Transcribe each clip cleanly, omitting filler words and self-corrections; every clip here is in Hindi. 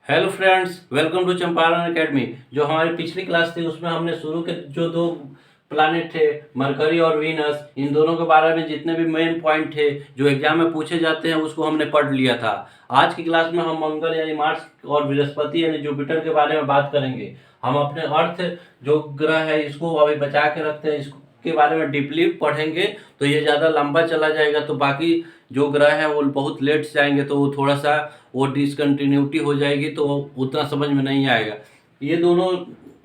Hello friends, welcome to Champaran academy. जो हमारी पिछली क्लास थी उसमें हमने शुरू के जो दो प्लानिट थे, मरकरी और वीनस, इन दोनों के बारे में जितने भी मेन पॉइंट थे जो एग्जाम में पूछे जाते हैं उसको हमने पढ़ लिया था। आज की क्लास में हम मंगल यानी मार्स और बृहस्पति यानी जुपिटर के बारे में बात करेंगे। हम अपने अर्थ जो ग्रह है इसको अभी बचा के रखते हैं, इसके बारे में डीपली पढ़ेंगे तो ये ज़्यादा लंबा चला जाएगा, तो बाकी जो ग्रह है वो बहुत लेट से आएंगे तो वो थोड़ा सा वो डिसकंटिन्यूटी हो जाएगी तो उतना समझ में नहीं आएगा। ये दोनों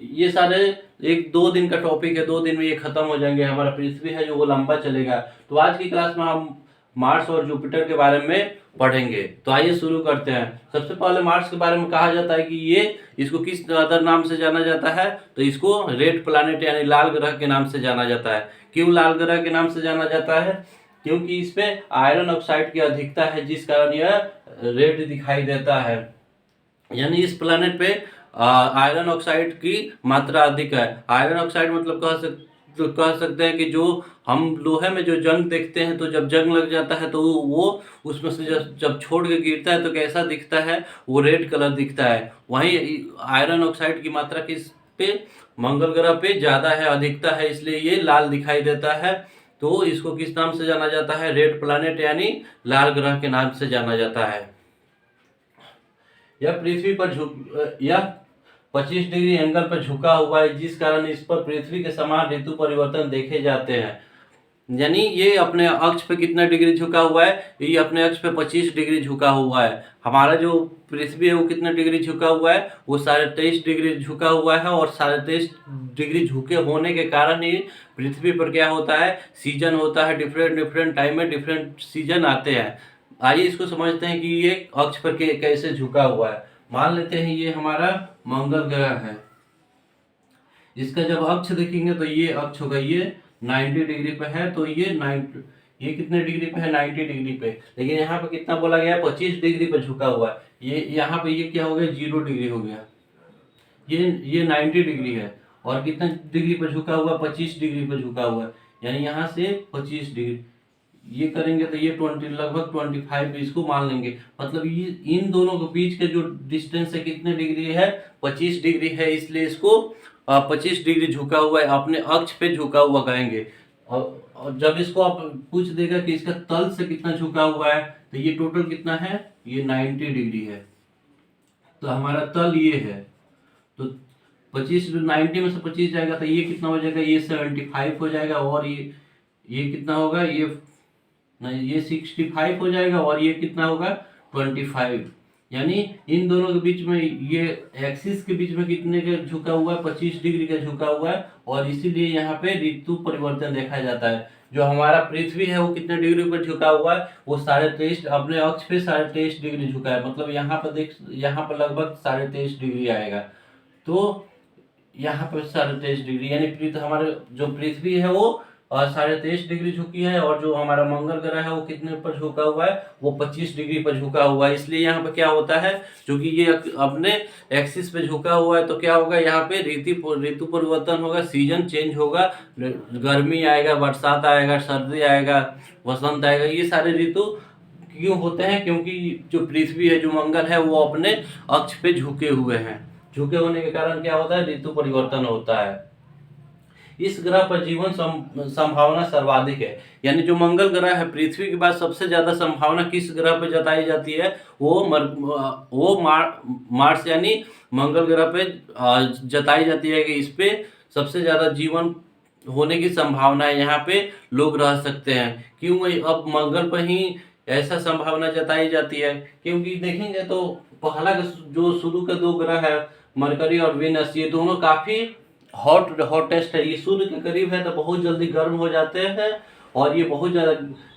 ये सारे एक दो दिन का टॉपिक है, 2 दिन में ये खत्म हो जाएंगे। हमारा पृथ्वी है जो वो लंबा चलेगा। तो आज की क्लास में हम मार्स और जुपिटर के बारे में पढ़ेंगे। तो आइए शुरू करते हैं। सबसे पहले मार्स के बारे में कहा जाता है कि ये इसको किस अदर नाम से जाना जाता है, तो इसको रेड प्लैनेट यानी लाल ग्रह के नाम से जाना जाता है। क्यों लाल ग्रह के नाम से जाना जाता है? क्योंकि इसमें आयरन ऑक्साइड की अधिकता है जिस कारण यह रेड दिखाई देता है। यानी इस प्लैनेट पे आयरन ऑक्साइड की मात्रा अधिक है। आयरन ऑक्साइड मतलब कह सकते हैं कि जो हम लोहे में जो जंग देखते हैं, तो जब जंग लग जाता है तो वो उसमें से जब छोड़ के गिरता है तो कैसा दिखता है, वो रेड कलर दिखता है। वहीं आयरन ऑक्साइड की मात्रा किस पे, मंगल ग्रह पे ज़्यादा है, अधिकता है, इसलिए ये लाल दिखाई देता है। तो इसको किस नाम से जाना जाता है? रेड प्लैनेट यानी लाल ग्रह के नाम से जाना जाता है। यह पृथ्वी पर यह 25 डिग्री एंगल पर झुका हुआ है जिस कारण इस पर पृथ्वी के समान ऋतु परिवर्तन देखे जाते हैं। यानी ये अपने अक्ष पे कितना डिग्री झुका हुआ है? ये अपने अक्ष पे 25 डिग्री झुका हुआ है। हमारा जो पृथ्वी है वो कितना डिग्री झुका हुआ है? वो 23.5 डिग्री झुका हुआ है। और 23.5 डिग्री झुके होने के कारण ही पृथ्वी पर क्या होता है, सीजन होता है। डिफरेंट डिफरेंट टाइम में डिफरेंट सीजन आते हैं। आइए इसको समझते हैं कि ये अक्ष पर कैसे झुका हुआ है। मान लेते हैं ये हमारा मंगल ग्रह है। इसका जब अक्ष देखेंगे तो ये अक्ष होगा, ये 90 डिग्री पे है, तो ये कितने डिग्री पे है? 90 डिग्री पे। लेकिन यहाँ पे कितना बोला गया? 25 डिग्री पे झुका हुआ है। ये यहाँ पे ये क्या हो गया? 0 डिग्री हो गया। ये 90 डिग्री है और कितना डिग्री पे झुका हुआ? 25 डिग्री पे झुका हुआ है। यानी यहाँ से 25 डिग्री ये करेंगे तो ये 20 लगभग 25 इसको मान लेंगे। मतलब ये इन दोनों के बीच के जो डिस्टेंस है कितने डिग्री है? 25 डिग्री है। इसलिए इसको 25 डिग्री झुका हुआ है, अपने अक्ष पे झुका हुआ कहेंगे। और जब इसको आप पूछ देगा कि इसका तल से कितना झुका हुआ है, तो ये टोटल कितना है? ये 90 डिग्री है। तो हमारा तल ये है। तो 90 में से 25 जाएगा तो ये कितना हो जाएगा? ये 75 हो जाएगा। और ये कितना होगा? ये नहीं, ये 65 हो जाएगा। और ये कितना होगा? 25। यानी इन दोनों के बीच में, ये एक्सिस के बीच में कितने का झुका हुआ है? 25 डिग्री का झुका हुआ है। और इसीलिए यहाँ पे ऋतु परिवर्तन देखा जाता है। जो हमारा पृथ्वी है वो कितने डिग्री पर झुका हुआ है? वो 23.5, अपने अक्ष पे 23.5 डिग्री झुका है। मतलब यहाँ पर यहाँ पर लगभग 23.5 डिग्री आएगा। तो यहाँ पर 23.5 डिग्री यानी हमारे जो पृथ्वी है वो 23.5 डिग्री झुकी है। और जो हमारा मंगल ग्रह है वो कितने पर झुका हुआ है? वो 25 डिग्री पर झुका हुआ है। इसलिए यहाँ पे क्या होता है, क्योंकि ये अपने एक्सिस पे झुका हुआ है, तो क्या होगा? यहाँ पे ऋतु परिवर्तन होगा, सीजन चेंज होगा। गर्मी आएगा, बरसात आएगा, सर्दी आएगा, वसंत आएगा। ये सारे ऋतु क्यों होते हैं? क्योंकि जो पृथ्वी है, जो मंगल है, वो अपने अक्ष पे झुके हुए हैं। झुके होने के कारण क्या होता है? ऋतु परिवर्तन होता है। इस ग्रह पर जीवन संभावना सर्वाधिक है। यानी जो मंगल ग्रह है, पृथ्वी के बाद सबसे ज्यादा संभावना किस ग्रह पर जताई जाती है? वो मार्स यानी मंगल ग्रह पे जताई जाती है कि इस पे सबसे ज्यादा जीवन होने की संभावना है। यहाँ पे लोग रह सकते हैं। क्यों अब मंगल पर ही ऐसा संभावना जताई जाती है? क्योंकि देखेंगे तो पहला जो शुरू के 2 ग्रह है, मरकरी और वीनस, ये दोनों काफी हॉटेस्ट है। ये सूर्य के करीब है तो बहुत जल्दी गर्म हो जाते हैं। और ये बहुत ज़्यादा,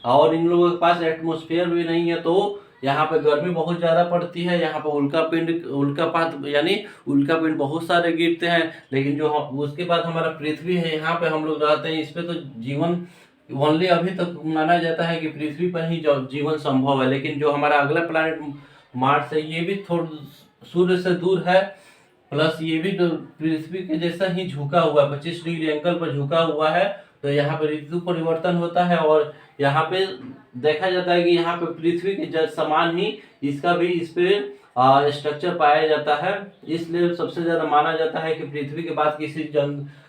और इन लोगों के पास एटमॉस्फेयर भी नहीं है, तो यहाँ पे गर्मी बहुत ज़्यादा पड़ती है। यहाँ पे उल्कापात यानी उल्कापिंड बहुत सारे गिरते हैं। लेकिन जो उसके बाद हमारा पृथ्वी है, यहाँ पे हम लोग रहते हैं, इस पे तो जीवन ओनली अभी तक माना जाता है कि पृथ्वी पर ही जीवन संभव है। लेकिन जो हमारा अगला प्लैनेट मार्स है, ये भी थोड़ा सूर्य से दूर है, प्लस ये भी तो पृथ्वी के जैसा ही झुका हुआ है, 25 डिग्री एंगल पर झुका हुआ है। तो यहाँ पे ऋतु परिवर्तन होता है। और यहाँ पे देखा जाता है कि यहाँ पे पृथ्वी के समान ही इसका भी इस पे स्ट्रक्चर पाया जाता है। इसलिए सबसे ज़्यादा माना जाता है कि पृथ्वी के बाद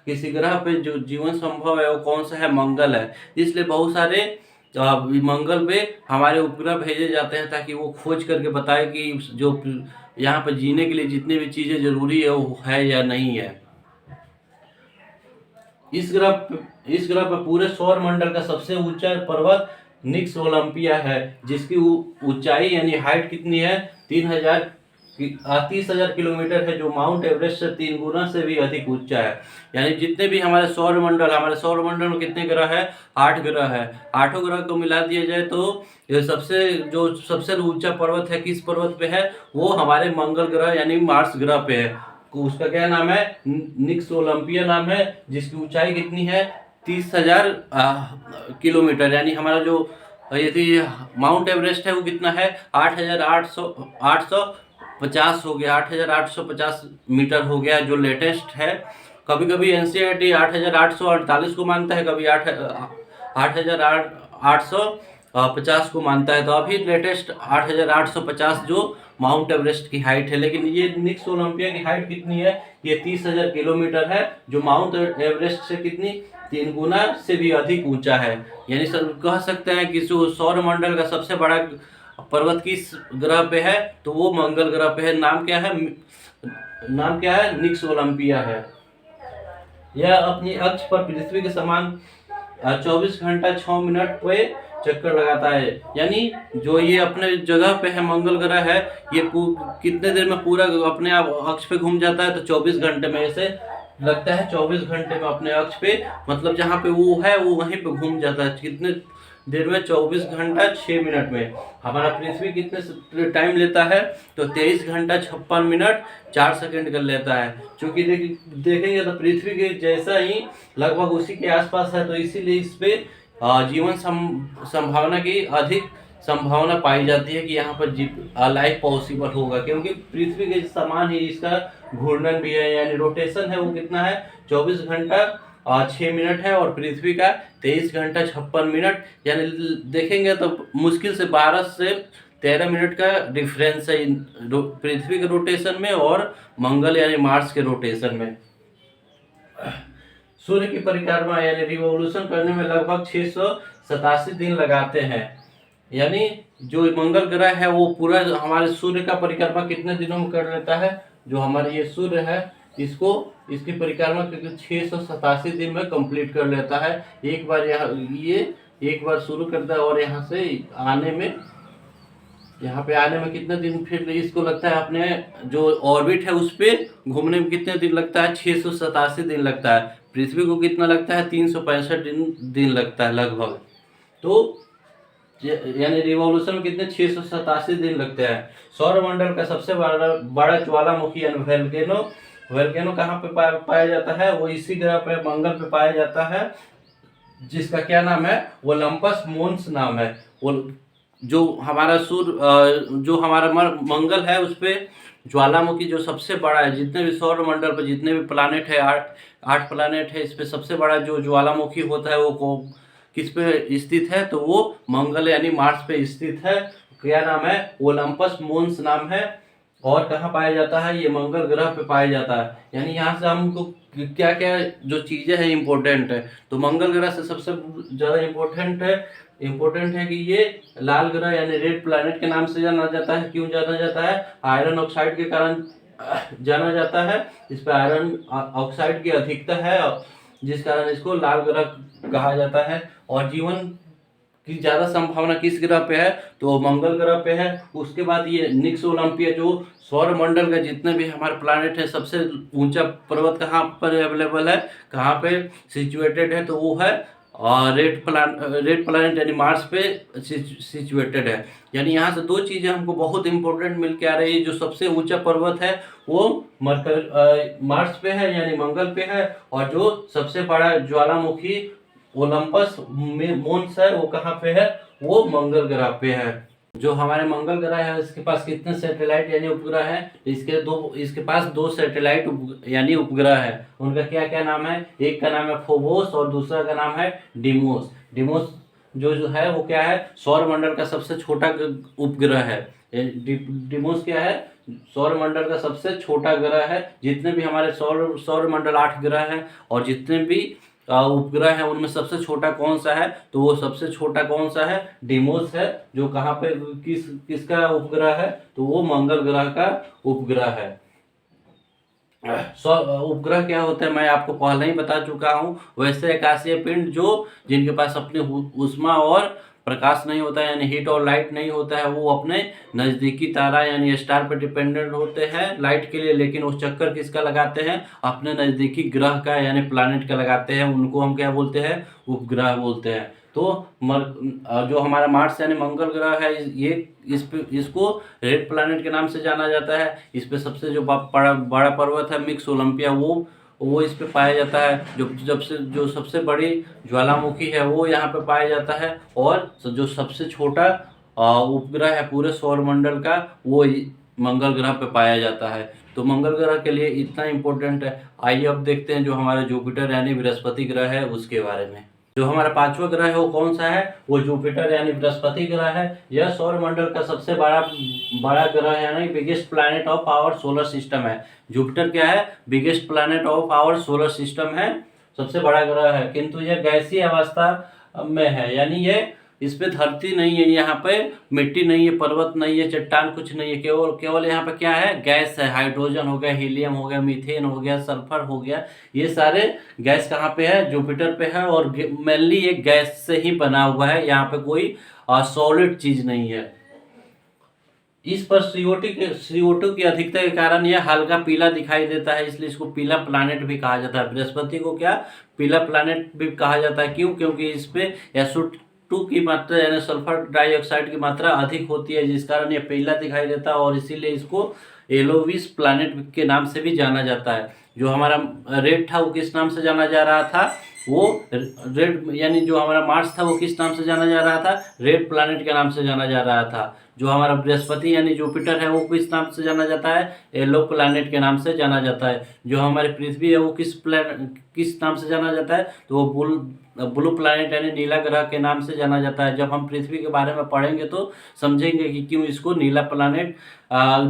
किसी ग्रह पे जो जीवन संभव है वो कौन सा है, मंगल है। इसलिए बहुत सारे मंगल पे हमारे उपग्रह भेजे जाते हैं ताकि वो खोज करके बताए कि जो यहाँ पर जीने के लिए जितनी भी चीज़ें जरूरी है वो है या नहीं है। इस ग्रह पर पूरे सौर मंडल का सबसे ऊंचा पर्वत निक्स ओलंपिया है, जिसकी ऊंचाई यानी हाइट कितनी है, 30,000 किलोमीटर है, जो माउंट एवरेस्ट से 3 गुना से भी अधिक ऊंचा है। यानी जितने भी हमारे सौर मंडल में कितने ग्रह है, 8 ग्रह है। 8 ग्रह को मिला दिया जाए तो ये सबसे ऊंचा पर्वत है, किस पर्वत पे है, वो हमारे मंगल ग्रह यानी मार्स ग्रह पे है। उसका क्या नाम है, निक्स ओलंपिया नाम है, जिसकी ऊंचाई कितनी है, 30,000 किलोमीटर। यानी हमारा जो यदि माउंट एवरेस्ट है वो कितना है, 8,850 हो गया, 8,850 मीटर हो गया जो लेटेस्ट है। कभी कभी एनसीईआरटी 8,848 को मानता है, कभी 8,850 को मानता है। तो अभी लेटेस्ट 8,850 जो माउंट एवरेस्ट की हाइट है। लेकिन ये निक्स ओलंपिया की हाइट कितनी है, ये 30,000 किलोमीटर है, जो माउंट एवरेस्ट से कितनी 3 गुना से भी अधिक ऊंचा है। यानी सब कह सकते हैं कि जो सौर मंडल का सबसे बड़ा पर्वत किस ग्रह पे है, तो वो मंगल ग्रह पे है। नाम क्या है, निक्स ओलंपिया है। यह अपनी अक्ष पर पृथ्वी के समान 24 घंटा 6 मिनट पे चक्कर लगाता है। यानी जो ये अपने जगह पे है, मंगल ग्रह है, ये कितने देर में पूरा अपने आप अक्ष पे घूम जाता है, तो 24 घंटे में। ऐसे लगता है 24 घंटे में अपने अक्ष पे, मतलब जहाँ पे वो है वो वहीं पे घूम जाता है। कितने देर में, 24 घंटा 6 मिनट में। हमारा पृथ्वी कितने टाइम लेता है, तो 23 घंटा 56 मिनट 4 सेकंड कर लेता है। क्योंकि देखेंगे तो पृथ्वी के जैसा ही लगभग उसी के आसपास है, तो इसीलिए इस पे जीवन संभावना की अधिक संभावना पाई जाती है कि यहाँ पर लाइफ पॉसिबल होगा, क्योंकि पृथ्वी के समान ही इसका घूर्णन भी है। यानी रोटेशन है वो कितना है, 24 घंटा 6 मिनट है, और पृथ्वी का 23 घंटा 56 मिनट। यानी देखेंगे तो मुश्किल से 12 से 13 मिनट का डिफरेंस है पृथ्वी के रोटेशन में और मंगल यानी मार्स के रोटेशन में। सूर्य की परिक्रमा यानी रिवोल्यूशन करने में लगभग 687 दिन लगाते हैं। यानी जो मंगल ग्रह है वो पूरा हमारे सूर्य का परिक्रमा कितने दिनों में कर लेता है, जो हमारे ये सूर्य है इसकी परिक्रमा 687 दिन में कंप्लीट कर लेता है। एक बार शुरू करता है, और यहाँ पे आने में कितने दिन फिर इसको लगता है, अपने जो ऑर्बिट है उस पर घूमने में कितने दिन लगता है, 687 दिन लगता है। पृथ्वी को कितना लगता है, 365 दिन लगता है लगभग। तो यानी रिवॉल्यूशन में कितने 687 दिन लगते हैं। सौरमंडल का सबसे बड़ा ज्वालामुखी यानी वोल्केनो कहाँ पे पाया जाता है, वो इसी ग्रह पे मंगल पे पाया जाता है, जिसका क्या नाम है, ओलंपस मोन्स नाम है। वो जो हमारा मंगल है उस पे ज्वालामुखी जो सबसे बड़ा है, जितने भी सौर मंडल पर जितने भी प्लानेट है, 8 प्लानेट है, इस पे सबसे बड़ा जो ज्वालामुखी होता है वो किस पे स्थित है, तो वो मंगल यानी मार्स पे स्थित है। क्या नाम है, ओलंपस मोन्स नाम है। और कहाँ पाया जाता है, ये मंगल ग्रह पे पाया जाता है। यानी यहाँ से हमको क्या क्या जो चीज़ें हैं इम्पोर्टेंट है, तो मंगल ग्रह से सबसे ज़्यादा इम्पोर्टेंट है कि ये लाल ग्रह यानी रेड प्लैनेट के नाम से जाना जाता है। क्यों जाना जाता है, आयरन ऑक्साइड के कारण जाना जाता है। इस पर आयरन ऑक्साइड की अधिकता है, जिस कारण इसको लाल ग्रह कहा जाता है। और जीवन की ज़्यादा संभावना किस ग्रह पे है, तो मंगल ग्रह पे है। उसके बाद ये निक्स ओलंपिया जो सौर मंडल का जितने भी हमारे प्लानेट है, सबसे ऊंचा पर्वत कहाँ पर अवेलेबल है, कहाँ पे सिचुएटेड है, तो वो है रेड प्लानेट यानी मार्स पे सिचुएटेड है। यानी यहाँ से 2 चीज़ें हमको बहुत इंपॉर्टेंट मिल के आ रही है। जो सबसे ऊंचा पर्वत है वो मार्स पे है यानी मंगल पे है, और जो सबसे बड़ा ज्वालामुखी ओलंपस मोन्स है वो कहाँ पे है, वो मंगल ग्रह पे है। जो हमारे मंगल ग्रह है इसके पास कितने सैटेलाइट यानी उपग्रह है, इसके पास 2 सैटेलाइट यानी उपग्रह है। उनका क्या क्या नाम है, एक का नाम है फोबोस और दूसरा का नाम है डिमोस। डिमोस जो है वो क्या है, सौर मंडल का सबसे छोटा उपग्रह है। डिमोस क्या है, सौर मंडल का सबसे छोटा ग्रह है। जितने भी हमारे सौर मंडल 8 ग्रह हैं और जितने भी उपग्रह हैं उनमें सबसे छोटा कौन सा है, तो वो सबसे छोटा कौन सा है, डिमोस है। जो कहाँ पे किसका उपग्रह है, तो वो मंगल ग्रह का उपग्रह है। उपग्रह क्या होते हैं मैं आपको पहले ही बता चुका हूँ। वैसे आकाशीय पिंड जो जिनके पास अपनी ऊष्मा और प्रकाश नहीं होता है, यानी हीट और लाइट नहीं होता है, वो अपने नज़दीकी तारा यानी स्टार पर डिपेंडेंट होते हैं लाइट के लिए, लेकिन वो चक्कर किसका लगाते हैं, अपने नज़दीकी ग्रह का यानी प्लानिट का लगाते हैं। उनको हम क्या बोलते हैं, उपग्रह बोलते हैं। तो जो हमारा मार्स यानी मंगल ग्रह है, ये इसको रेड प्लैनेट के नाम से जाना जाता है। इस पे सबसे जो बड़ा पर्वत है मिक्स ओलंपिया, वो इस पे पाया जाता है। जो सबसे बड़ी ज्वालामुखी है वो यहाँ पे पाया जाता है। और जो सबसे छोटा उपग्रह है पूरे सौर मंडल का, वो मंगल ग्रह पे पाया जाता है। तो मंगल ग्रह के लिए इतना इम्पोर्टेंट है। आइए अब देखते हैं जो हमारा जुपिटर यानी बृहस्पति ग्रह है उसके बारे में। जो हमारा 5वां ग्रह है वो कौन सा है, वो जुपिटर यानी बृहस्पति ग्रह है। यह सौर मंडल का सबसे बड़ा ग्रह है, यानी biggest planet of our solar system है। जुपिटर क्या है, biggest planet of our solar system है, सबसे बड़ा ग्रह है। किंतु यह गैसीय अवस्था में है, यानी ये इस पे धरती नहीं है, यहाँ पे मिट्टी नहीं है, पर्वत नहीं है, चट्टान कुछ नहीं है, केवल यहाँ पे क्या है, गैस है। हाइड्रोजन हो गया, हीलियम हो गया, मीथेन हो गया, सल्फर हो गया, ये सारे गैस कहाँ पे है, जुपिटर पे है। और मेनली ये गैस से ही बना हुआ है, यहाँ पे कोई सॉलिड चीज नहीं है। इस पर CO2 की अधिकता के कारण यह हल्का पीला दिखाई देता है, इसलिए इसको पीला प्लैनेट भी कहा जाता है। बृहस्पति को क्या पीला प्लैनेट भी कहा जाता है, क्यों, क्योंकि इस पे SO2 की मात्रा यानी सल्फर डाइऑक्साइड की मात्रा अधिक होती है, जिस कारण ये पीला दिखाई देता है। और इसीलिए इसको येलोविश प्लैनेट के नाम से भी जाना जाता है। जो हमारा रेड था वो किस नाम से जाना जा रहा था, वो रेड यानी जो हमारा मार्स था वो किस नाम से जाना जा रहा था, रेड प्लैनेट के नाम से जाना जा रहा था। जो हमारा बृहस्पति यानी जुपिटर है वो किस नाम से जाना जाता है, येलो प्लैनेट के नाम से जाना जाता है। जो हमारी पृथ्वी है वो किस नाम से जाना जाता है, तो वो ब्लू प्लैनेट यानी नीला ग्रह के नाम से जाना जाता है। जब हम पृथ्वी के बारे में पढ़ेंगे तो समझेंगे कि क्यों इसको नीला प्लैनेट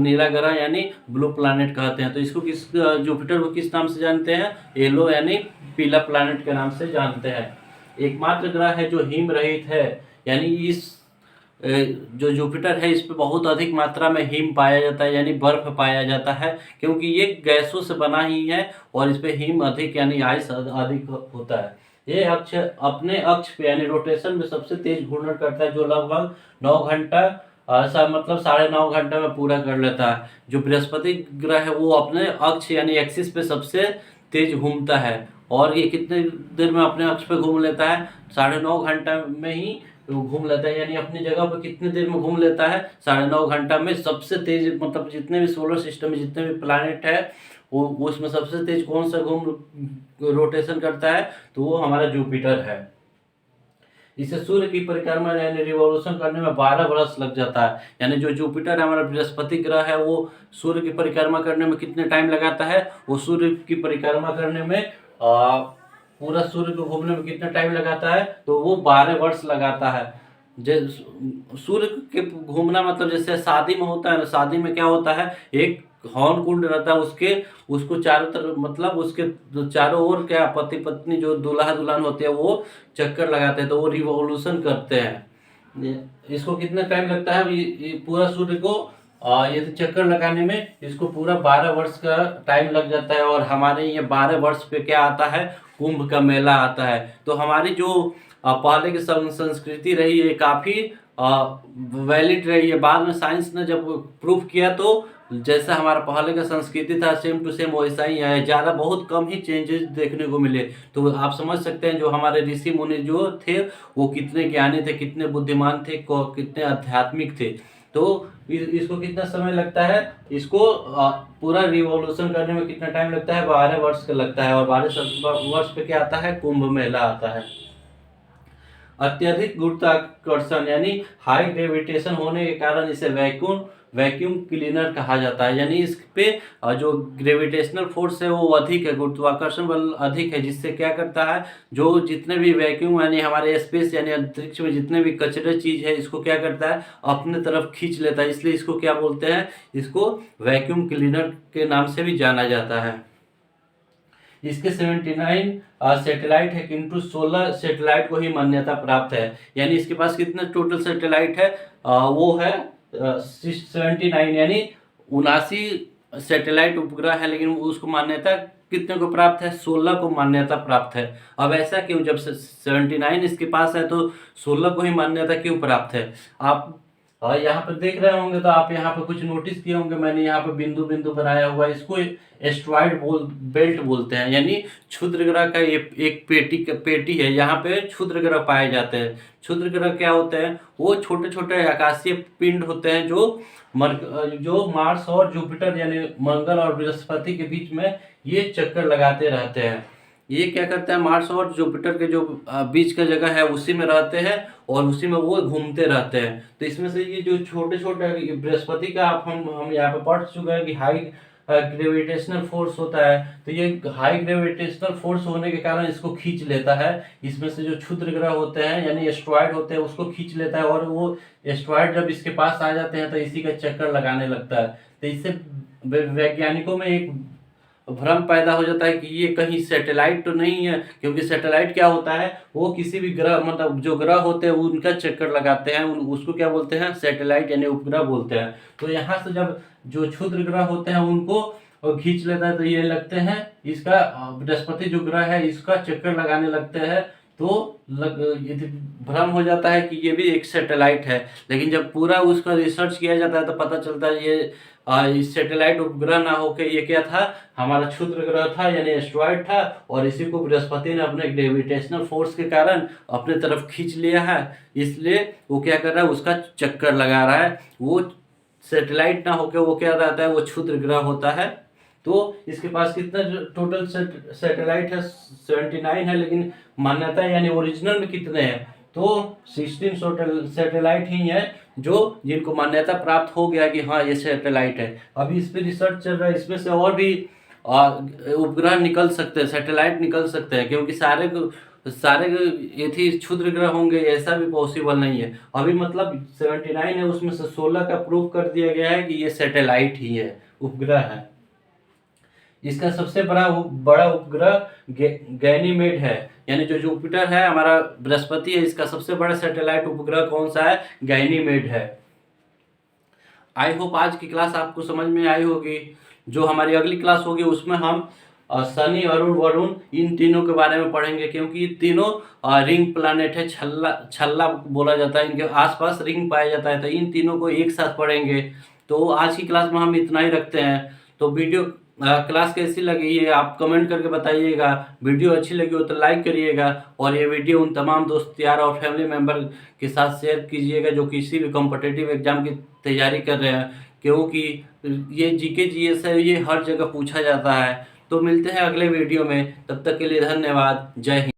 नीला ग्रह यानी ब्लू प्लैनेट कहते हैं। तो इसको जुपिटर को किस नाम से जानते हैं, येलो यानी पीला प्लैनेट के नाम से जानते हैं। एकमात्र ग्रह है जो हिम रहित है, यानी इस जो जुपिटर है इस पे बहुत अधिक मात्रा में हिम पाया जाता है, यानी बर्फ पाया जाता है, क्योंकि ये गैसों से बना ही है और इस पे हिम अधिक यानी आइस अधिक होता है। ये अक्ष अपने अक्ष पे यानी रोटेशन में सबसे तेज घूर्णन करता है, जो लगभग 9 घंटा मतलब 9.5 घंटे में पूरा कर लेता है। जो बृहस्पति ग्रह है वो अपने अक्ष यानी एक्सिस पे सबसे तेज घूमता है, और ये कितने देर में अपने अक्ष पे घूम लेता है, 9.5 घंटा में ही घूम लेता है। यानी अपनी जगह पर कितने देर में घूम लेता है, 9.5 घंटा में। सबसे तेज मतलब जितने भी सोलर सिस्टम में जितने भी प्लैनेट है वो उसमें सबसे तेज कौन सा रोटेशन करता है, तो वो हमारा जुपिटर है। इसे सूर्य की परिक्रमा यानी रिवॉल्यूशन करने में 12 वर्ष लग जाता है। यानी जो जुपिटर है हमारा बृहस्पति ग्रह है वो सूर्य की परिक्रमा करने में कितने टाइम लगाता है, वो सूर्य की परिक्रमा करने में पूरा सूर्य को घूमने में कितना टाइम लगाता है, तो वो 12 वर्ष लगाता है। सूर्य के घूमना मतलब जैसे शादी में होता है ना, शादी में क्या होता है, एक हवन कुंड रहता है, उसको चारों तरफ मतलब उसके चारों ओर क्या पति पत्नी जो दूल्हा दुल्हन होते हैं वो चक्कर लगाते हैं, तो वो रिवॉल्यूशन करते हैं। इसको कितना टाइम लगता है, ये पूरा सूर्य को ये तो चक्कर लगाने में इसको पूरा 12 वर्ष का टाइम लग जाता है। और हमारे ये 12 वर्ष पे क्या आता है, कुंभ का मेला आता है। तो हमारी जो पहले की संस्कृति रही है काफ़ी वैलिड रही है। बाद में साइंस ने जब प्रूफ किया तो जैसा हमारा पहले का संस्कृति था सेम टू सेम वैसा ही है, ज़्यादा बहुत कम ही चेंजेस देखने को मिले। तो आप समझ सकते हैं जो हमारे ऋषि मुनि जो थे वो कितने ज्ञानी थे, कितने बुद्धिमान थे, कितने आध्यात्मिक थे। तो इसको कितना समय लगता है, इसको पूरा रिवॉल्यूशन करने में कितना टाइम लगता है, 12 वर्ष का लगता है। और 12 वर्ष पे क्या आता है, कुंभ मेला आता है। अत्यधिक गुरुत्वाकर्षण यानी हाई ग्रेविटेशन होने के कारण इसे वैक्यूम वैक्यूम क्लीनर कहा जाता है। यानी इस पे जो ग्रेविटेशनल फोर्स है वो अधिक है, गुरुत्वाकर्षण बल अधिक है, जिससे क्या करता है, जो जितने भी वैक्यूम यानी हमारे स्पेस यानी अंतरिक्ष में जितने भी कचरे चीज़ है, इसको क्या करता है, अपने तरफ खींच लेता है। इसलिए इसको क्या बोलते हैं, इसको वैक्यूम क्लीनर के नाम से भी जाना जाता है। इसके 79 सैटेलाइट है, किंतु 16 सैटेलाइट को ही मान्यता प्राप्त है। यानी इसके पास कितने टोटल सैटेलाइट है, वो है 79, यानी 79 सैटेलाइट उपग्रह है, लेकिन उसको मान्यता कितने को प्राप्त है, 16 को मान्यता प्राप्त है। अब ऐसा क्यों, जब 79 इसके पास है तो 16 को ही मान्यता क्यों प्राप्त है? आप यहाँ पे देख रहे होंगे तो आप यहाँ पे कुछ नोटिस किए होंगे, मैंने यहाँ पे बिंदु बिंदु बनाया हुआ है, इसको एस्ट्रॉइड बेल्ट बोलते हैं। यानी क्षुद्र ग्रह का एक पेटी है, यहाँ पे क्षुद्र ग्रह पाए जाते हैं। क्षुद्र ग्रह क्या होते हैं, वो छोटे छोटे आकाशीय पिंड होते हैं जो मार्स और जुपिटर यानी मंगल और बृहस्पति के बीच में ये चक्कर लगाते रहते हैं। ये क्या करता है, मार्स और जुपिटर के जो बीच का जगह है उसी में रहते हैं और उसी में वो घूमते रहते हैं। तो इसमें से ये जो छोटे छोटे बृहस्पति का हम यहाँ पे पढ़ चुके हैं कि हाई ग्रेविटेशनल फोर्स होता है। तो ये हाई ग्रेविटेशनल फोर्स होने के कारण इसको खींच लेता है। इसमें से जो क्षुद्र ग्रह होते हैं यानी एस्ट्रॉइड होते हैं उसको खींच लेता है, और वो एस्ट्रॉइड जब इसके पास आ जाते हैं तो इसी का चक्कर लगाने लगता है। तो इससे वैज्ञानिकों में एक भ्रम पैदा हो जाता है कि ये कहीं सैटेलाइट तो नहीं है, क्योंकि सैटेलाइट क्या होता है, वो किसी भी ग्रह मतलब जो ग्रह होते हैं उनका चक्कर लगाते हैं, उसको क्या बोलते हैं, सैटेलाइट यानी उपग्रह बोलते हैं। तो यहाँ से जब जो क्षुद्र ग्रह होते हैं उनको खींच लेता है तो ये लगते हैं, इसका बृहस्पति जो ग्रह है इसका चक्कर लगाने लगते हैं। तो भ्रम हो जाता है कि ये भी एक सैटेलाइट है। लेकिन जब पूरा उसका रिसर्च किया जाता है तो पता चलता है ये इस सैटेलाइट उपग्रह ना होकर ये क्या था, हमारा क्षुद्र ग्रह था यानी एस्ट्रॉइड था, और इसी को बृहस्पति ने अपने ग्रेविटेशनल फोर्स के कारण अपने तरफ खींच लिया है। इसलिए वो क्या कर रहा है, उसका चक्कर लगा रहा है। वो सैटेलाइट ना होकर वो क्या रहता है, वो क्षुद्र ग्रह होता है। तो इसके पास कितना टोटल सैटेलाइट है, 79 है, लेकिन मान्यता यानी ओरिजिनल में कितने हैं, तो 16 सैटेलाइट ही है जो जिनको मान्यता प्राप्त हो गया कि हाँ ये सैटेलाइट है। अभी इस पे रिसर्च चल रहा है, इसमें से और भी उपग्रह निकल सकते हैं, सैटेलाइट निकल सकते हैं, क्योंकि सारे ये थी क्षुद्र ग्रह होंगे ऐसा भी पॉसिबल नहीं है। अभी मतलब 79 है, उसमें से 16 का प्रूव कर दिया गया है कि ये सैटेलाइट ही है, उपग्रह है। इसका सबसे बड़ा उपग्रह गैनीमेड है, यानी जो जुपिटर है हमारा बृहस्पति है, इसका सबसे बड़ा सैटेलाइट उपग्रह कौन सा है, गैनीमेड है। आई होप आज की क्लास आपको समझ में आई होगी। जो हमारी अगली क्लास होगी उसमें हम शनि, अरुण, वरुण इन तीनों के बारे में पढ़ेंगे, क्योंकि ये तीनों रिंग प्लैनेट है, छल्ला बोला जाता है, इनके आसपास रिंग पाया जाता है। तो इन तीनों को एक साथ पढ़ेंगे। तो आज की क्लास में हम इतना ही रखते हैं। तो वीडियो क्लास कैसी लगी ये आप कमेंट करके बताइएगा। वीडियो अच्छी लगी हो तो लाइक करिएगा, और ये वीडियो उन तमाम दोस्त यार और फैमिली मेम्बर के साथ शेयर कीजिएगा जो किसी भी कॉम्पिटिटिव एग्जाम की तैयारी कर रहे हैं, क्योंकि ये जीके जीएस है, ये हर जगह पूछा जाता है। तो मिलते हैं अगले वीडियो में, तब तक के लिए धन्यवाद। जय हिंद।